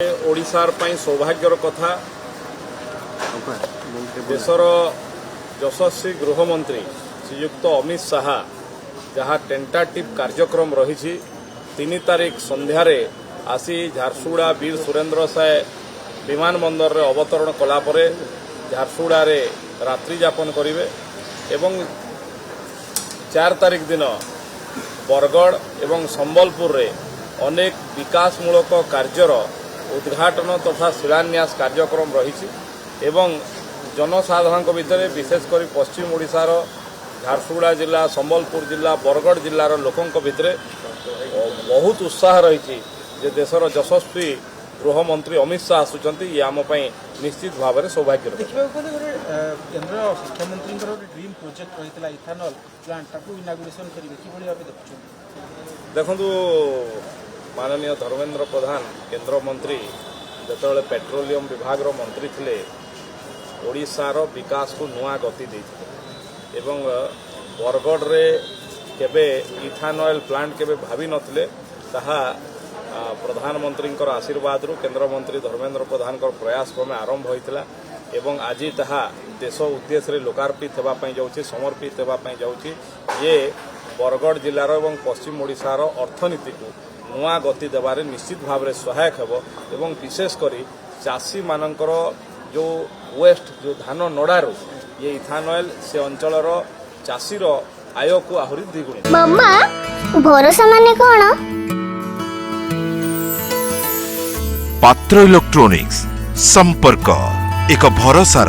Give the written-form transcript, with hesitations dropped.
ओडिशार पई सौभाग्यर कथा देशर यशस्वी गृहमंत्री श्रीयुक्त अमित शाह जहाँ टेंटाटिव कार्यक्रम रही 3 तारिख संध्यारे आसी झारसुगुड़ा वीर सुरेंद्र साय विमानबंदर रे अवतरण कलापर झारसुगुड़ा रे रात्रि यापन करेंगे एवं 4 तारिख दिन बरगढ़ एवं संबलपुर रे अनेक विकासमूलक कार्यर उद्घाटन तथा शिलान्यास कार्यक्रम रही एवं जनसाधारण भितर विशेषकर पश्चिम ओडिशार झारसुगुड़ा जिला संबलपुर जिला बरगढ़ जिलार लोकों भितर बहुत उत्साह रही देशर यशस्वी गृहमंत्री अमित शाह आसुंच ये आम निश्चित भाव में सौभाग्य केन्द्र शिक्षामंत्री ड्रीम प्रोजेक्ट रही है इथानल प्लांट इनागुरेसन करेंगे देखु माननीय धर्मेंद्र प्रधान केंद्र मंत्री जिते पेट्रोलियम विभाग मंत्री थे ओडिशार विकास को नुआ गति देते एवं बरगढ़ रे केबे इथानल प्लांट केबे भावी नथिले ताहा प्रधानमंत्री आशीर्वाद रु केंद्र मंत्री धर्मेंद्र प्रधान प्रयास क्रमे आरंभ होइतिला एवं आज ताहा देश उद्देश्य रे लोकार्पित होगापी जाऊँगी समर्पित होगापी जाऊँगी ये बरगढ़ जिलार एवं पश्चिम ओडिशार अर्थनीति को नुआ गति देवारे निश्चित भाव में सहायक हेबो एवं विशेषकर चाषी मानकर जो वेस्ट जो धान नड़ारू ये इथानल से अंचलर चाषीर आय को आहुरी द्विगुणित। मम्मा भरोसा माने कौन? पात्र इलेक्ट्रॉनिक्स संपर्क एक भरोसार